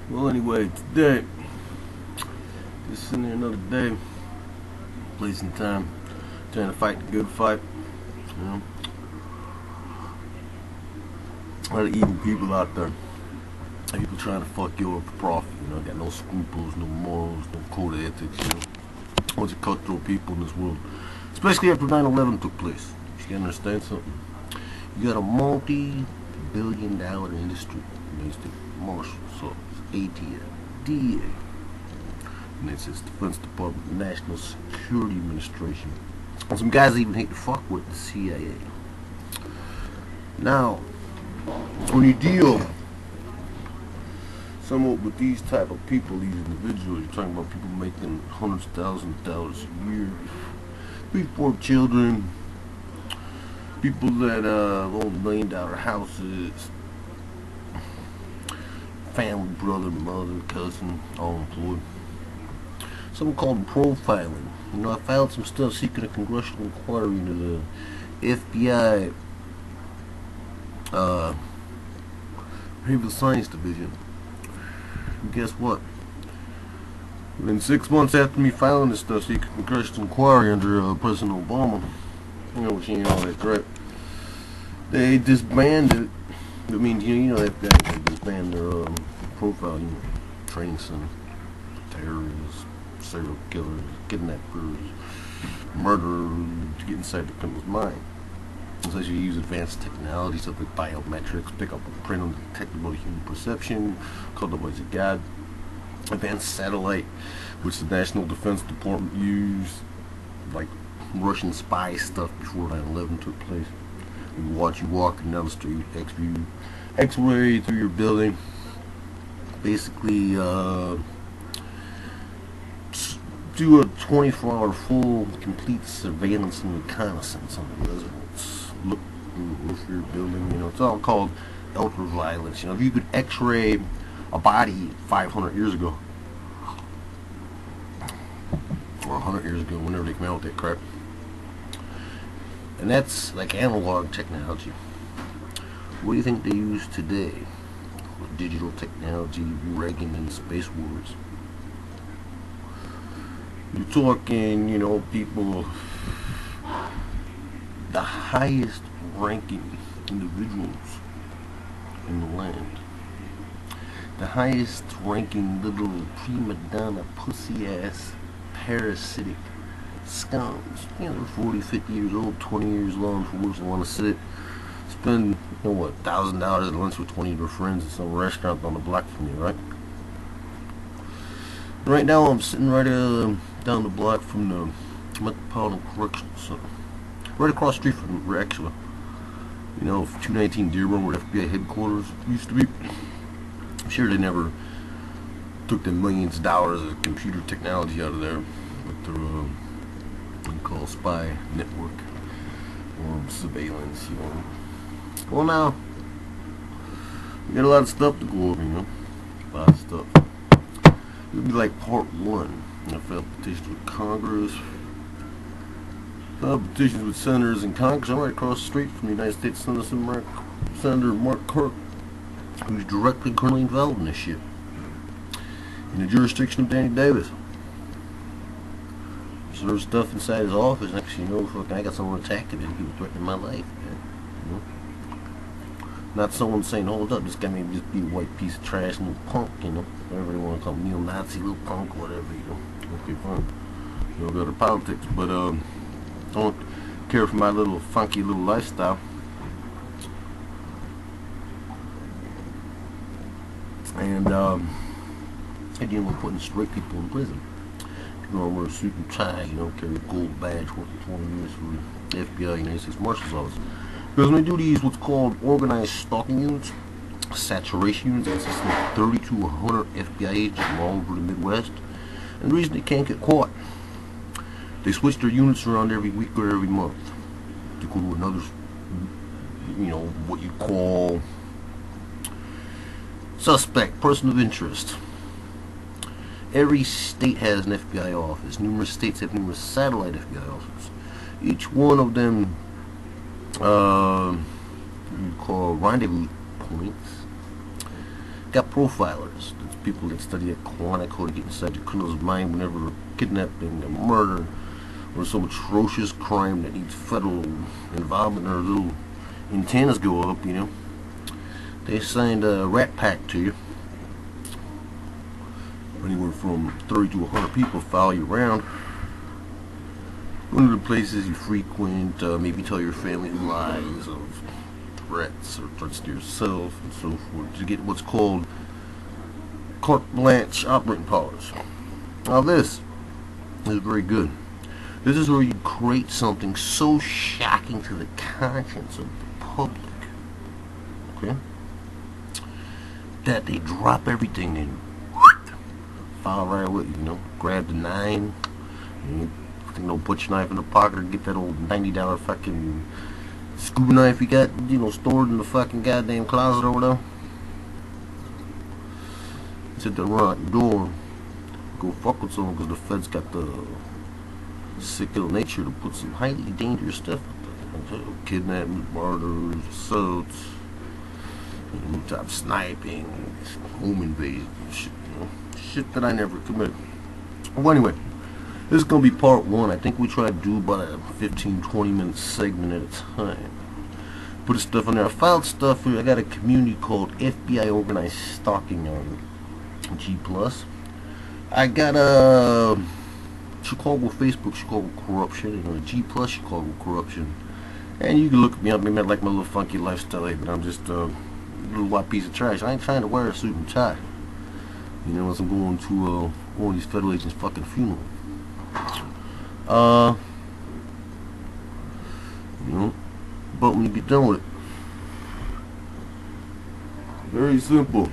Well, anyway, today, just sitting here another day, wasting time, trying to fight the good fight. You know, a lot of evil people out there. People trying to fuck you up for profit. You know, got no scruples, no morals, no code of ethics. You know, a bunch of cutthroat people in this world, especially after 9/11 took place. You gotta understand something. You got a multi-billion-dollar industry based in martial arts, ATF, DA. And it's his Defense Department, National Security Administration. And some guys even hate to fuck with the CIA. Now, when you deal somewhat with these type of people, these individuals, you're talking about people making hundreds of thousands of dollars a year, 3-4 children, people that own $1 million houses, family, brother, mother, cousin, all employed. Something called profiling. You know, I filed some stuff seeking a congressional inquiry into the FBI Behavioral Science Division. And guess what? Within 6 months after me filing this stuff seeking a congressional inquiry under President Obama, you know, which ain't all that crap, they disbanded. I mean, you know, the FBI, they disbanded their profiling training center. Terrorists, serial killers, kidnappers, murderers, to get inside the criminal's mind. Unless you use advanced technology, stuff like biometrics, pick up a print on detectable human perception, called the voice of God, advanced satellite, which the National Defense Department used, like Russian spy stuff before 9/11 took place. We watch you walking down the street, X-ray through your building, basically do a 24-hour full, complete surveillance and reconnaissance on the residents. Look for your building. You know, it's all called ultraviolence. You know, if you could X-ray a body 500 years ago, or 100 years ago, whenever they come out with that crap, and that's like analog technology. What do you think they use today with digital technology, Reagan and space wars? You're talking, you know, people, the highest ranking individuals in the land, the highest ranking little prima donna, pussy ass, parasitic scums. You know, they're 40, 50 years old, 20 years long, for which they want to sit, spend, you know what, $1,000 at lunch with 20 of their friends at some restaurant on the block from you, right? Right now, I'm sitting right down the block from the Metropolitan Correctional Center, right across the street from actually, you know, 219 Dearborn, where FBI headquarters used to be. I'm sure they never took the millions of dollars of computer technology out of there with their what you call spy network or surveillance, you know. Well, now we got a lot of stuff to go over, you know, a lot of stuff. It'll be like part 1. I filed petitions with Congress, filed petitions with senators in Congress. I'm right across the street from the United States Senator Mark Kirk, who's directly currently involved in this shit, in the jurisdiction of Danny Davis. So there's stuff inside his office. Next thing you know, fucking, I got someone attacking him. People threatening my life, man. You know? Not someone saying, hold up, this guy may just be a white piece of trash, little punk, you know, whatever they want to call him, neo-Nazi, little punk, whatever, you know. Okay, fine. You know, go to politics, but I don't care for my little funky little lifestyle. And I deal with putting straight people in prison. You know, wear a suit and tie, you know, carry a gold badge, working 20 years for the FBI, United States Marshal's Office. Because when they do these, what's called organized stalking units, saturation units, consisting of 30 to 100 FBI agents from all over the Midwest. And the reason they can't get caught, they switch their units around every week or every month to go to another, you know, what you call suspect, person of interest. Every state has an FBI office. Numerous states have numerous satellite FBI offices. Each one of them you call rendezvous points Got profilers. That's people that study that quantic code to get inside your criminal's mind whenever a kidnapping, a murder, or some atrocious crime that needs federal involvement or little antennas go up, you know. They assigned a rat pack to you. Anywhere from 30 to 100 people follow you around. One of the places you frequent, maybe tell your family lies of threats or threats to yourself and so forth to get what's called carte blanche operating powers. Now this is very good. This is where you create something so shocking to the conscience of the public, okay, that they drop everything and follow right with you, you know, grab the 9, you know, put your knife in the pocket or get that old $90 fucking scuba knife you got, you know, stored in the fucking goddamn closet or whatever. Sit there and run out the door, go fuck with someone because the feds got the sick ill nature to put some highly dangerous stuff out there. Kidnapping, murders, assaults, rooftop sniping, home invasion, shit, you know, shit that I never committed. Well, anyway, this is going to be part 1. I think we try to do about a 15-20 minute segment at a time. Put the stuff on there. I filed stuff here. I got a community called FBI Organized Stalking on G+. I got a Chicago Facebook, Chicago Corruption, and a G+, Chicago Corruption. And you can look me up. Maybe I like my little funky lifestyle, but I'm just a little white piece of trash. I ain't trying to wear a suit and tie, you know, as I'm going to one of these federal agents' fucking funeral. You know, but when you get done with it, very simple.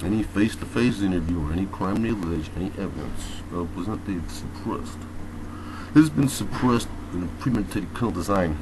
Any face-to-face interview or any crime alleged, any evidence was not suppressed. This has been suppressed in a premeditated criminal design,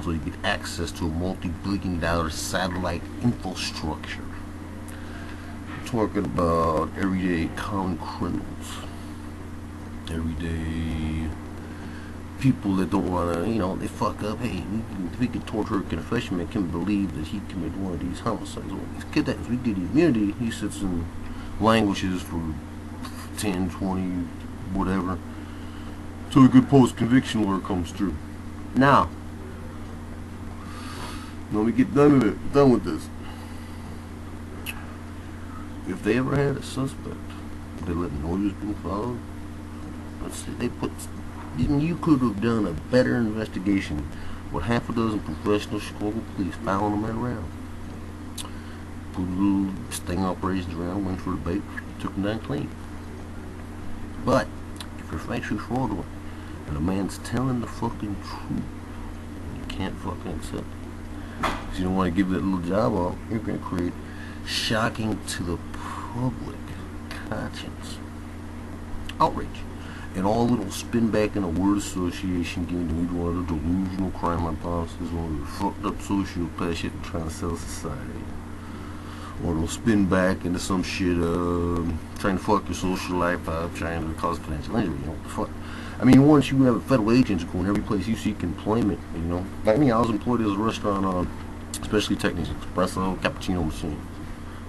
so you get access to a multi-billion-dollar satellite infrastructure. I'm talking about everyday common criminals, everyday people that don't want to, you know, they fuck up. Hey, we can torture a confession man can believe that he committed one of these homicides. Well, these kidnappers, we get immunity. He sits and languishes for 10, 20, whatever, till a good post-conviction order comes through. Now, when we get done with this, if they ever had a suspect, they let know he was being followed. Let's see, they put. You could have done a better investigation with half a dozen professional Chicago police following them around. Put a little sting operations around, went for the bait, took them down clean. But if you're factually fraudulent and a man's telling the fucking truth, you can't fucking accept it. Because you don't want to give that little job off, you're going to create shocking to the public conscience outrage. And all little spin back in a word association game to meet one of the delusional crime hypotheses, one of the fucked up sociopath shit and trying to sell society. Or they'll spin back into some shit, trying to fuck your social life up, trying to cause financial injury, you know what the fuck. I mean, once you have federal agents going every place you seek employment, you know. Like me, I was employed as a restaurant, especially technician, espresso, cappuccino machine.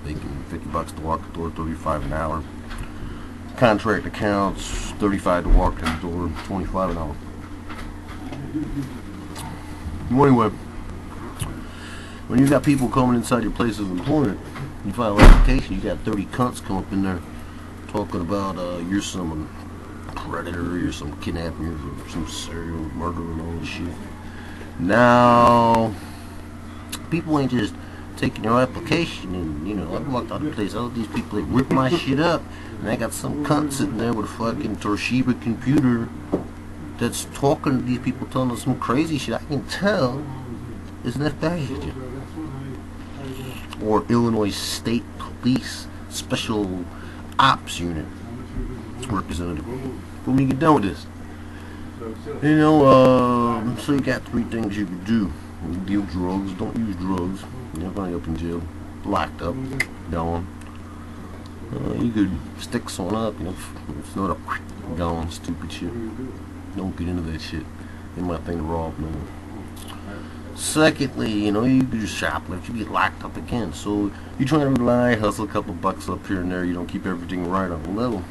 Making $50 to walk the door, $35 an hour. Contract accounts, $35 to walk in the door, $25 an hour. Well, anyway, when you got people coming inside your place of employment, you file an application, you got 30 cunts come up in there talking about you're some predator, you're some kidnapper, or some serial murderer and all this shit. Now, people ain't just taking your application and, you know, I've walked out of the place, all these people, they rip my shit up, and I got some cunt sitting there with a fucking Toshiba computer that's talking to these people, telling them some crazy shit. I can tell it's an FBI agent. Or Illinois State Police Special Ops Unit representative. But when you get done with this, you know, so you got 3 things you can do. You deal drugs, don't use drugs. You're not going up in jail, locked up, gone. You could stick someone up, you know, it's not a gone, stupid shit. Don't get into that shit. Ain't my thing to rob, man. Secondly, you know, you do shoplift, you get locked up again. So you try to rely, hustle a couple bucks up here and there. You don't keep everything right on the level,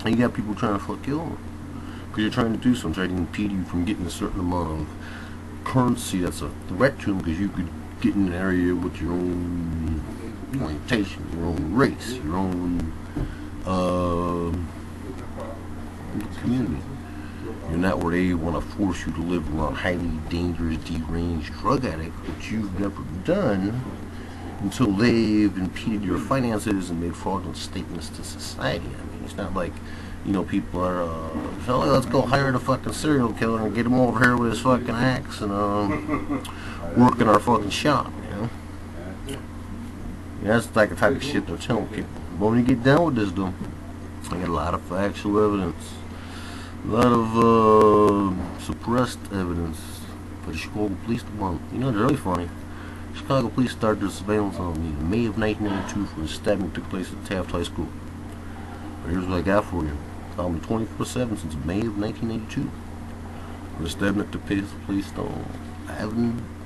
and you got people trying to fuck you over because you're trying to do something, trying to impede you from getting a certain amount of currency that's a threat to them, because you could get in an area with your own orientation, your own race, your own community. You're not where they want to force you to live around highly dangerous, deranged drug addicts, which you've never done until they've impeded your finances and made fraudulent statements to society. I mean, it's not like, you know, people are, oh, let's go hire the fucking serial killer and get him over here with his fucking axe and work in our fucking shop, you know? Yeah, that's like the type of shit they're telling people. But when you get down with this, though, I got a lot of factual evidence, a lot of suppressed evidence for the Chicago Police Department. You know, they're really funny. Chicago police started their surveillance on me in May of 1992 for the stabbing that took place at Taft High School. But here's what I got for you. Found me 24/7 since May of 1982. For the stabbing that took place on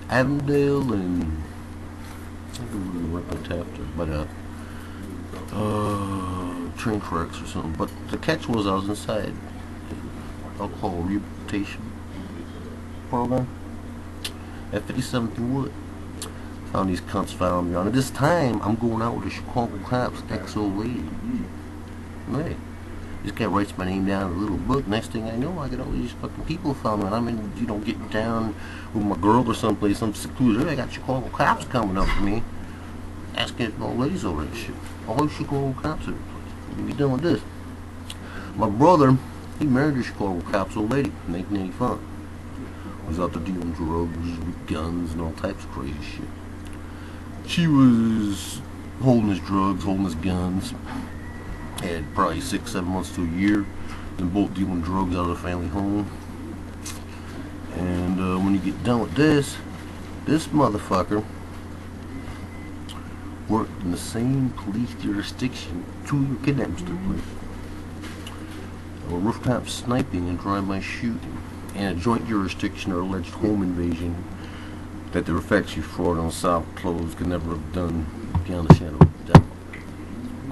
Avondale and I think it was right by Taft, but train tracks or something. But the catch was I was inside alcohol rehabilitation program at 57th and Wood. Found these cunts found me on. At this time, I'm going out with the Chicago cops, XO lady. Hey, this guy writes my name down in a little book. Next thing I know, I get all these fucking people found me. I'm in, you know, getting down with my girl or someplace, some secluded. I got Chicago cops coming up to me, asking if no ladies over and shit. All these Chicago cops every place. What are you doing with this? My brother, he married a Chicago cops old lady in 1985. He was out there dealing drugs with guns and all types of crazy shit. She was holding his drugs, holding his guns. Had probably 6-7 months to a year. Then both dealing drugs out of the family home. And when you get done with this motherfucker worked in the same police jurisdiction 2 kidnappings took place. A rooftop sniping and drive-by shooting, and a joint jurisdiction or alleged home invasion that the refectory fraud on soft clothes could never have done beyond the shadow of a doubt.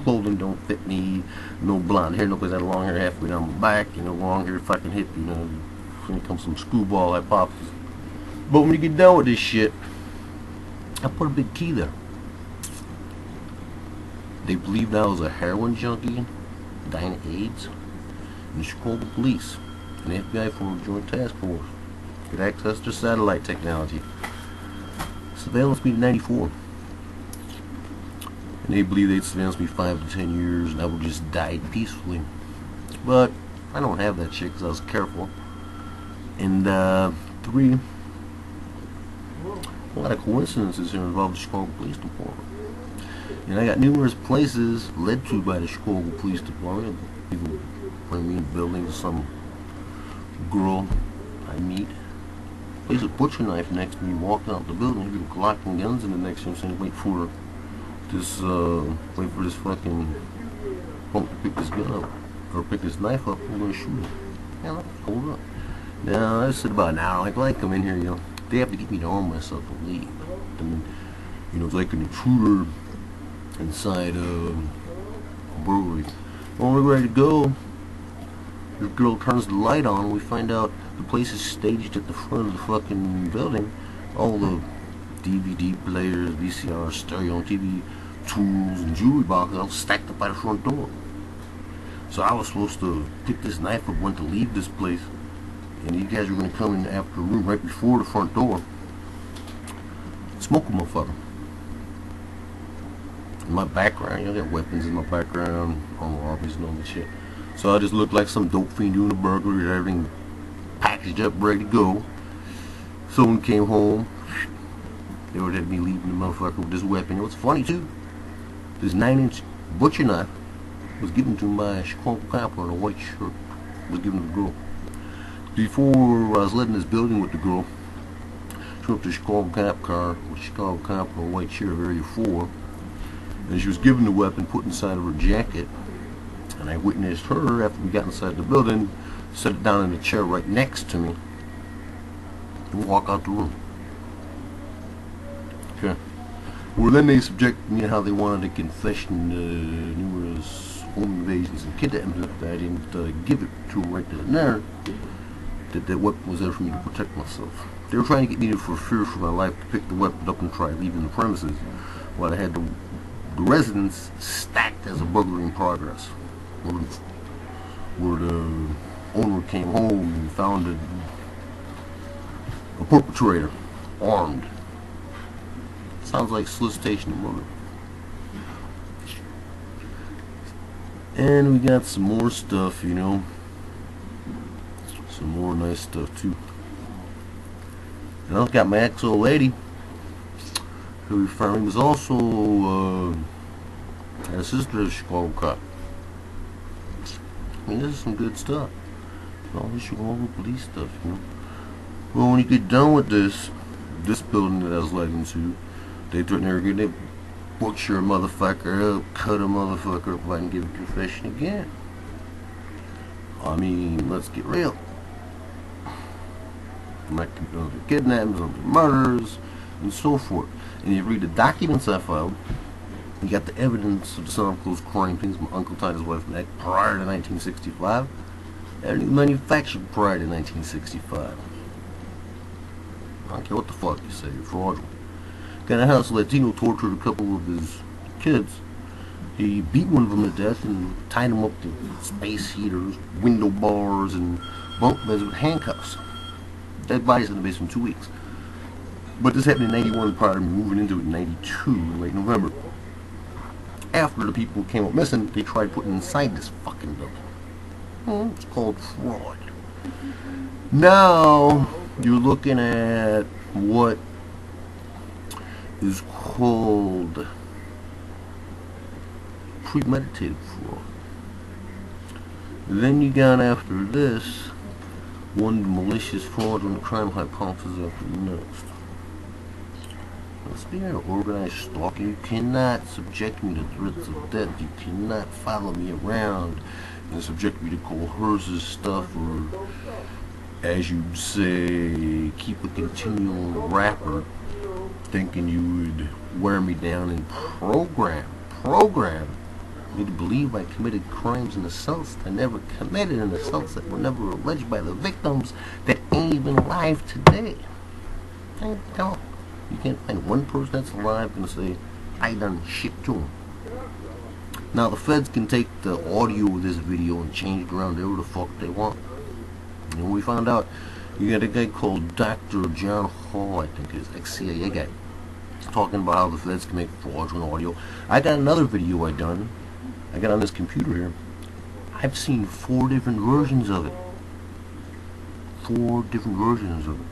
Clothing don't fit me, no blonde hair, nobody's had long hair halfway down my back, you know, long hair fucking hippie, you know, when it comes to some screwball hypothesis. But when you get done with this shit, I put a big key there. They believed I was a heroin junkie, dying of AIDS, and the Chicago police and the FBI formed a joint task force. Could access to satellite technology. Surveillance me in 94. And they believe they'd surveillance me 5 to 10 years and I would just die peacefully. But I don't have that shit because I was careful. And 3, a lot of coincidences here involved the Chicago Police Department. And I got numerous places led to by the Chicago Police Department. People bring me in buildings, some girl I meet. There's a butcher knife next to me, walking out the building, people collecting guns, and the next thing I'm saying, wait for this fucking punk to pick this gun up, or pick this knife up, I'm gonna shoot him. Yeah, hold up. Now, I said about an hour, like, well, I come in here, you know, they have to get me to arm myself and leave. And, you know, it's like an intruder inside a brewery. When we're ready to go, this girl turns the light on, and we find out the place is staged at the front of the fucking building. All the DVD players, VCR, stereo, TV, tools, and jewelry boxes all stacked up by the front door. So I was supposed to pick this knife up, went to leave this place, and you guys were going to come in after the room right before the front door. Smoke a motherfucker. In my background, you know, I got weapons in my background, on robberies and all that shit. So I just looked like some dope fiend doing a burglary, everything packaged up, ready to go. Someone came home. They would have me leaving the motherfucker with this weapon. You know what's funny too? This 9-inch butcher knife was given to my Chicago cop in a white shirt. It was given to the girl. Before I was leaving this building with the girl, she went up to the Chicago cop car with Chicago cop in a white shirt, area 4. And she was given the weapon, put inside of her jacket. And I witnessed her, after we got inside the building, set it down in a chair right next to me and walk out the room. Okay. Well, then they subjected me to how they wanted a confession to numerous home invasions and kidnappings. I didn't give it to them right then and there. That weapon was there for me to protect myself. They were trying to get me to, for fear for my life, to pick the weapon up and try leaving the premises, while I had the residence stacked as a burglary in progress. Where the owner came home and found a perpetrator, armed. Sounds like solicitation of murder. And we got some more stuff, you know. Some more nice stuff too. And I've got my ex-old lady, who found was also a sister of the Chicago cop. I mean, this is some good stuff. All this Chicago police stuff, you know. Well, when you get done with this building that I was led into, they threaten her again. They butcher a motherfucker up, cut a motherfucker up, if I can give a confession again. I mean, let's get real. Like kidnappings, murders, and so forth. And you read the documents I filed, you got the evidence of the son of close crime things. My uncle tied his wife neck prior to 1965. Everything manufactured prior to 1965. I don't care what the fuck you say, you're fraudulent. Got a house Latino tortured a couple of his kids. He beat one of them to death and tied them up to space heaters, window bars, and bunk beds with handcuffs. Dead bodies in the basement 2 weeks. But this happened in 91 prior to me moving into it in 92, in late November. After the people came up missing, they tried putting inside this fucking building. It's called fraud. Now, you're looking at what is called premeditated fraud. Then you got after this one malicious fraudulent crime hypothesis after the next. Now, speaking of organized stalking, you cannot subject me to threats of death. You cannot follow me around and subject me to coercive stuff, or, as you say, keep a continual rapper thinking you would wear me down and program me to believe I committed crimes and assaults I never committed, and assaults that were never alleged by the victims that ain't even alive today. I don't. You can't find one person that's alive gonna say I done shit to him. Now the feds can take the audio of this video and change it around whatever the fuck they want. And we found out you got a guy called Dr. John Hall, I think is ex-CIA guy, talking about how the feds can make fraudulent audio. I got another video I got on this computer here. I've seen 4 different versions of it. 4 different versions of it.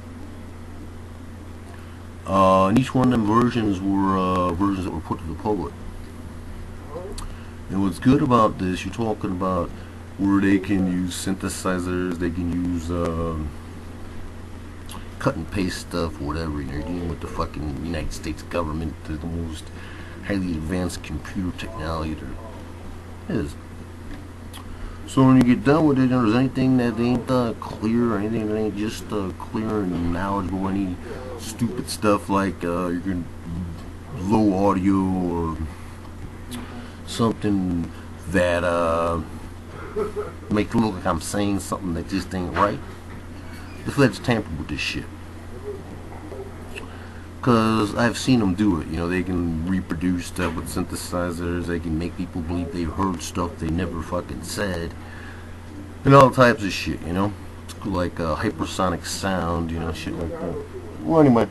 And each one of them versions were versions that were put to the public. And what's good about this, you're talking about where they can use synthesizers, they can use cut and paste stuff, whatever. You're dealing with the fucking United States government, the most highly advanced computer technology there is. So when you get done with it, there's anything that ain't clear, or anything that ain't just clear and knowledgeable, any stupid stuff like you're gonna low audio or something that make it look like I'm saying something that just ain't right. The feds tampered with this shit. Because I've seen them do it. You know, they can reproduce stuff with synthesizers. They can make people believe they heard stuff they never fucking said. And all types of shit, you know. It's like hypersonic sound, you know, shit like that. Well, anyway.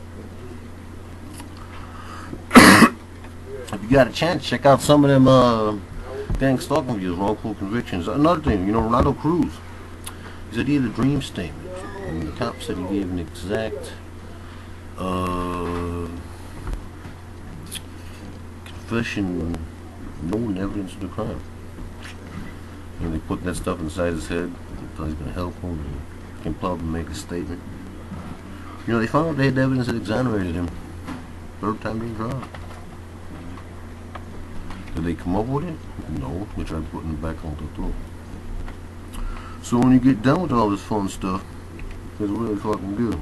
If you got a chance, check out some of them gang stalking videos, wrongful convictions. Another thing, you know, Ronaldo Cruz. He said he had a dream statement. And the cop said he gave an exact confession, no evidence of the crime. And they put that stuff inside his head. They thought he was going to help him, and he can probably make a statement. You know, they found out they had evidence that exonerated him. 3rd time they tried. Did they come up with it? No. They tried putting it back on the throat. So when you get done with all this fun stuff, it's really fucking good.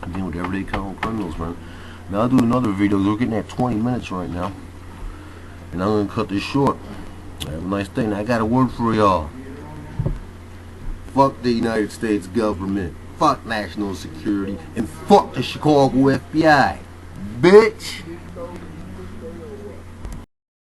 Again, with everyday common criminals, man. Now I'll do another video. We're getting at 20 minutes right now. And I'm going to cut this short. Have a nice day. Now I got a word for y'all. Fuck the United States government. Fuck national security. And fuck the Chicago FBI. Bitch.